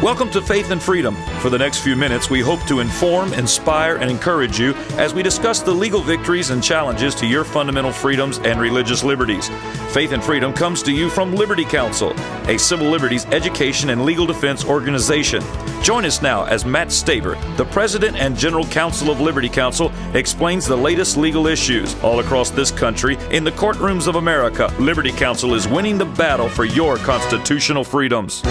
Welcome to Faith and Freedom. For the next few minutes, we hope to inform, inspire, and encourage you as we discuss the legal victories and challenges to your fundamental freedoms and religious liberties. Faith and Freedom comes to you from Liberty Counsel, a civil liberties education and legal defense organization. Join us now as Matt Staver, the President and General Counsel of Liberty Counsel, explains the latest legal issues all across this country in the courtrooms of America. Liberty Counsel is winning the battle for your constitutional freedoms.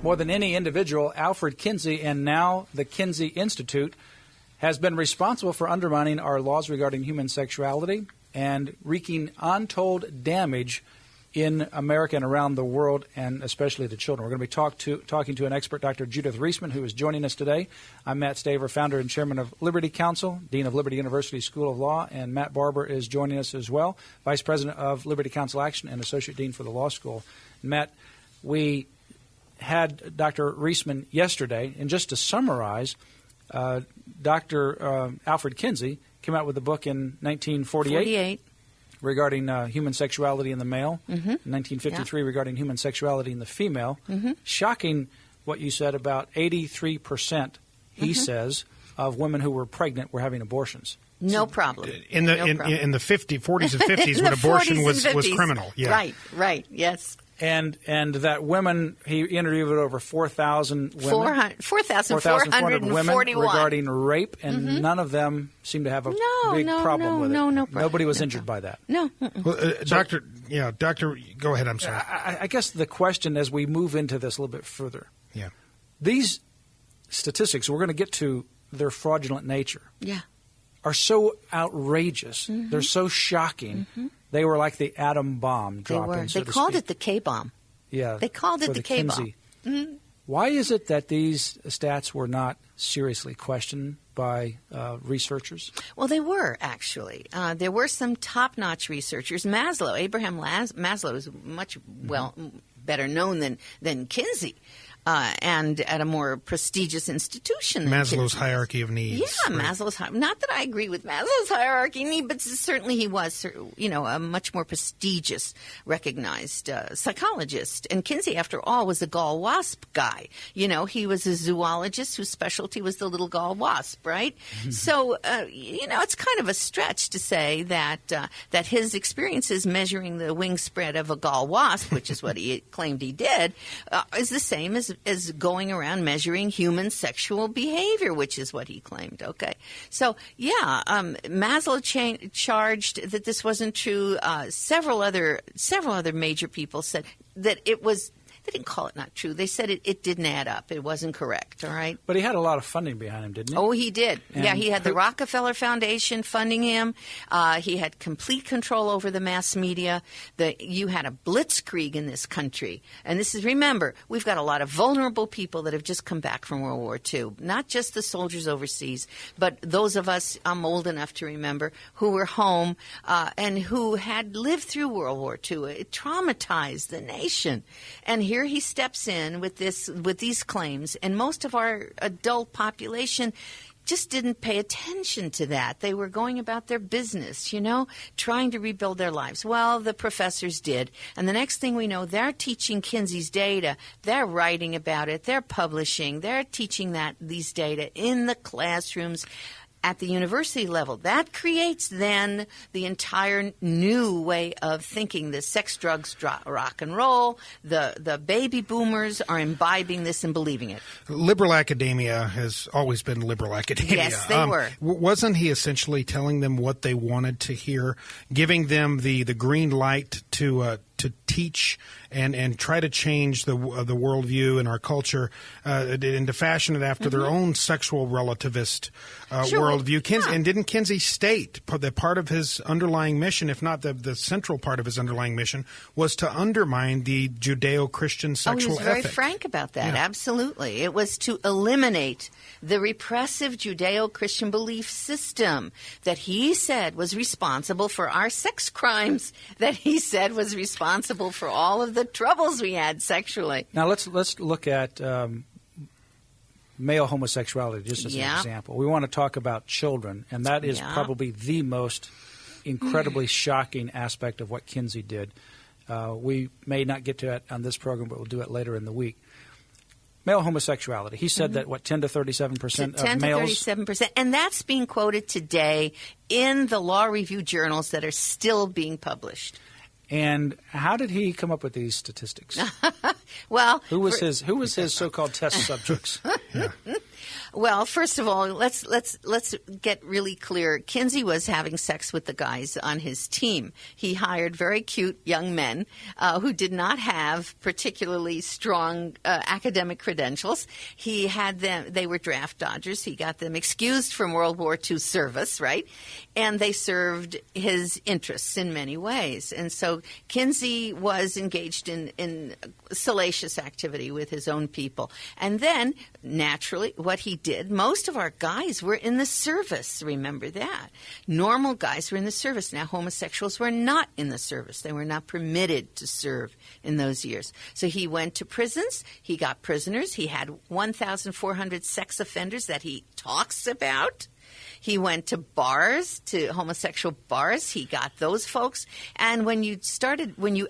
More than any individual, Alfred Kinsey and now the Kinsey Institute has been responsible for undermining our laws regarding human sexuality and wreaking untold damage in America and around the world, and especially to children. We're going to be talking to an expert, Dr. Judith Reisman, who is joining us today. I'm Matt Staver, founder and chairman of Liberty Counsel, dean of Liberty University School of Law, and Matt Barber is joining us as well, vice president of Liberty Counsel Action and associate dean for the law school. Matt, we had Dr. Reisman yesterday, and just to summarize, Dr. Alfred Kinsey came out with a book in 1948 regarding human sexuality in the male, 1953 regarding human sexuality in the female. Shocking what you said, about 83%, he says, of women who were pregnant were having abortions. No problem. In the 40s and 50s, when abortion was criminal. Yeah. Right, yes. And that women, he interviewed over 4,000 women. 4,441 regarding rape, and none of them seem to have a big problem with it. No problem. Nobody was injured by that. No. Well, Doctor, go ahead. I'm sorry. I guess the question as we move into this a little bit further, these statistics, we're going to get to their fraudulent nature, are so outrageous. They're so shocking. They were like the atom bomb dropping. They called it the K-bomb. Yeah. They called it the K-bomb. Why is it that these stats were not seriously questioned by researchers? Well, they were, actually. There were some top-notch researchers. Abraham Maslow is much better known than Kinsey. And at a more prestigious institution. Maslow's hierarchy of needs. Yeah, right. Not that I agree with Maslow's hierarchy of needs, but certainly he was, a much more prestigious, recognized psychologist. And Kinsey, after all, was a gall wasp guy. He was a zoologist whose specialty was the little gall wasp, right? So, it's kind of a stretch to say that his experiences measuring the wingspread of a gall wasp, which is what he claimed he did, is the same as going around measuring human sexual behavior, which is what he claimed. Okay, so Maslow charged that this wasn't true. Several other major people said that it was. They didn't call it not true. They said it didn't add up. It wasn't correct, all right? But he had a lot of funding behind him, didn't he? Oh, he did. And he had the Rockefeller Foundation funding him. He had complete control over the mass media. You had a blitzkrieg in this country. And remember, we've got a lot of vulnerable people that have just come back from World War II. Not just the soldiers overseas, but those of us, I'm old enough to remember, who were home and who had lived through World War II. It traumatized the nation. And here he steps in with these claims, and most of our adult population just didn't pay attention to that. They were going about their business, trying to rebuild their lives. Well, the professors did, and the next thing we know, they're teaching Kinsey's data. They're writing about it. They're publishing. They're teaching these data in the classrooms at the university level. That creates then the entire new way of thinking. The sex, drugs, rock and roll, the baby boomers are imbibing this and believing it. Liberal academia has always been liberal academia. Yes, they were. Wasn't he essentially telling them what they wanted to hear, giving them the green light to teach and try to change the worldview and our culture and to fashion it after their own sexual relativist worldview? And didn't Kinsey state that part of his underlying mission, if not the central part of his underlying mission, was to undermine the Judeo-Christian sexual ethic? He was very frank about that. Yeah. Absolutely. It was to eliminate the repressive Judeo-Christian belief system that he said was responsible for our sex crimes, that he said was responsible for all of the troubles we had sexually. Now let's look at male homosexuality just as an example. We want to talk about children, and that is probably the most incredibly shocking aspect of what Kinsey did. We may not get to it on this program, but we'll do it later in the week. male homosexuality. He said that, 10 to 37% of 10 males. to 37%. And that's being quoted today in the law review journals that are still being published. And how did he come up with these statistics? Well, who was his so-called test subjects? Well, first of all, let's get really clear. Kinsey was having sex with the guys on his team. He hired very cute young men who did not have particularly strong academic credentials. He had them; they were draft dodgers. He got them excused from World War II service, right? And they served his interests in many ways. And so Kinsey was engaged in salacious activity with his own people. And then, naturally, what he did, most of our guys were in the service, remember that. Normal guys were in the service. Now, homosexuals were not in the service. They were not permitted to serve in those years. So he went to prisons. He got prisoners. He had 1,400 sex offenders that he talks about. He went to bars, to homosexual bars. He got those folks. And when you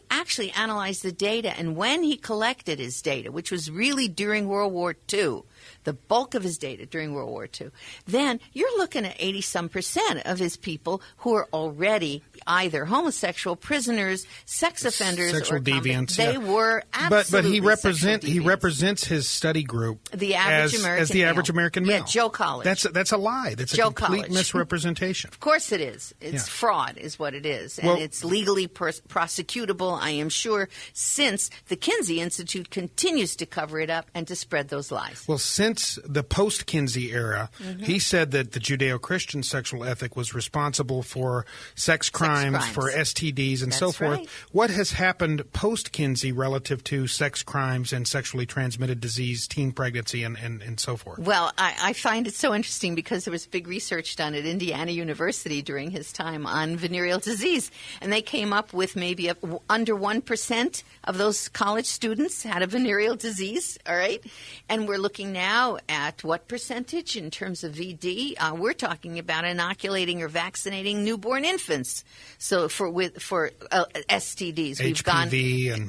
actually analyze the data, and when he collected his data, which was really during World War II, the bulk of his data during World War II, then you're looking at 80-some% of his people who are already either homosexual, prisoners, sex offenders, sexual deviants. They were absolutely but he represents his study group the average American as the male. average American male. Yeah, Joe College. That's a lie. That's Joe a complete College. misrepresentation. Of course it is. It's fraud is what it is. And it's legally prosecutable, I am sure, since the Kinsey Institute continues to cover it up and to spread those lies. Well, since the post-Kinsey era, he said that the Judeo-Christian sexual ethic was responsible for sex crimes, for STDs, and so forth. Right. What has happened post-Kinsey relative to sex crimes and sexually transmitted disease, teen pregnancy, and so forth? Well, I find it so interesting because there was big research done at Indiana University during his time on venereal disease, and they came up with maybe under 1% of those college students had a venereal disease, all right? And we're looking now at what percentage in terms of VD? We're talking about inoculating or vaccinating newborn infants. So for STDs, we've gone.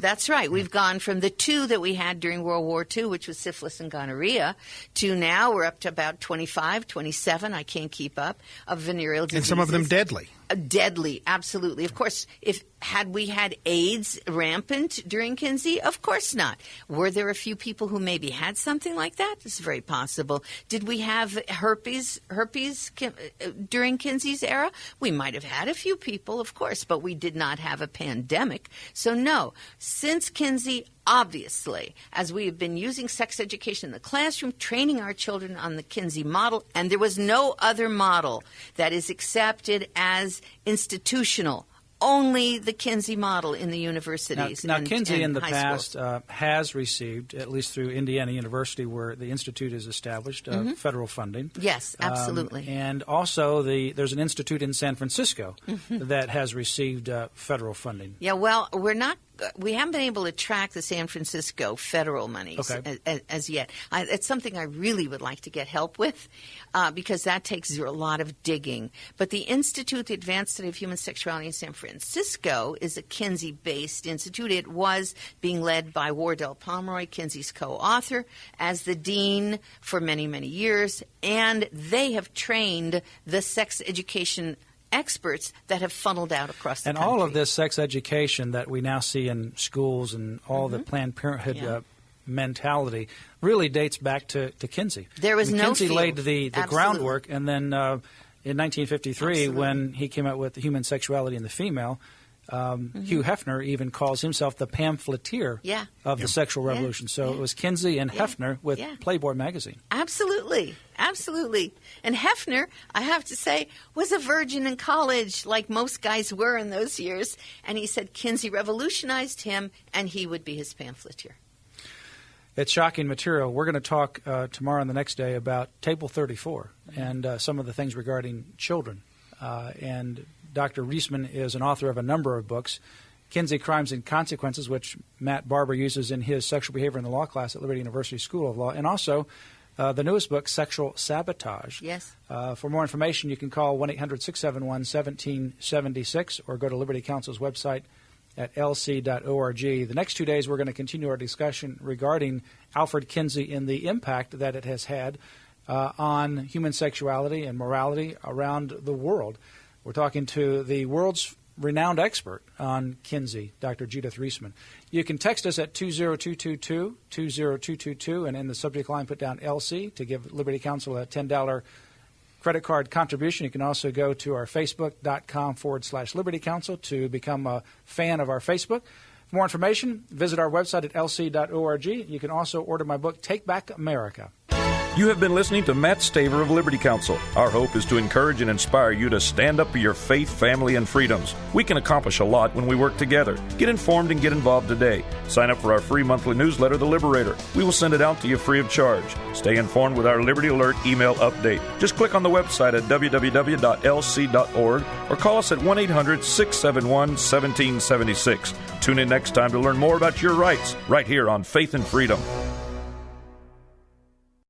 That's right. We've gone from the 2 that we had during World War II, which was syphilis and gonorrhea, to now we're up to about 25, 27. I can't keep up of venereal diseases. And some of them deadly. Deadly, absolutely. Of course, had we had AIDS rampant during Kinsey? Of course not. Were there a few people who maybe had something like that? It's very possible. Did we have herpes during Kinsey's era? We might have had a few people, of course, but we did not have a pandemic. So no, since Kinsey, obviously, as we have been using sex education in the classroom, training our children on the Kinsey model, and there was no other model that is accepted as institutional. Only the Kinsey model in the universities. Now Kinsey in the high past schools. has received, at least through Indiana University, where the institute is established, federal funding. Yes, absolutely. And also there's an institute in San Francisco that has received federal funding. Yeah, well, we haven't been able to track the San Francisco federal monies as yet. It's something I really would like to get help with because that takes a lot of digging. But the Institute, the Advanced Study of Human Sexuality in San Francisco, is a Kinsey-based institute. It was being led by Wardell Pomeroy, Kinsey's co-author, as the dean for many, many years. And they have trained the sex education experts that have funneled out across the country. And all of this sex education that we now see in schools and all the Planned Parenthood mentality really dates back to Kinsey. There was no Kinsey field. laid the groundwork, and then in 1953, when he came out with the human sexuality in the female, Hugh Hefner even calls himself the pamphleteer of the sexual revolution. So it was Kinsey and Hefner with Playboy magazine. Absolutely. Absolutely. And Hefner, I have to say, was a virgin in college, like most guys were in those years. And he said Kinsey revolutionized him, and he would be his pamphleteer. It's shocking material. We're going to talk tomorrow and the next day about Table 34 and some of the things regarding children. And Dr. Reisman is an author of a number of books, Kinsey, Crimes and Consequences, which Matt Barber uses in his Sexual Behavior in the Law class at Liberty University School of Law, and also the newest book, Sexual Sabotage. Yes. For more information, you can call 1-800-671-1776 or go to Liberty Counsel's website at lc.org. The next 2 days, we're going to continue our discussion regarding Alfred Kinsey and the impact that it has had on human sexuality and morality around the world. We're talking to the world's renowned expert on Kinsey, Dr. Judith Reisman. You can text us at 20222, 20222, and in the subject line put down LC to give Liberty Counsel a $10 credit card contribution. You can also go to our facebook.com/Liberty Counsel to become a fan of our Facebook. For more information, visit our website at lc.org. You can also order my book, Take Back America. You have been listening to Matt Staver of Liberty Counsel. Our hope is to encourage and inspire you to stand up for your faith, family, and freedoms. We can accomplish a lot when we work together. Get informed and get involved today. Sign up for our free monthly newsletter, The Liberator. We will send it out to you free of charge. Stay informed with our Liberty Alert email update. Just click on the website at www.lc.org or call us at 1-800-671-1776. Tune in next time to learn more about your rights right here on Faith and Freedom.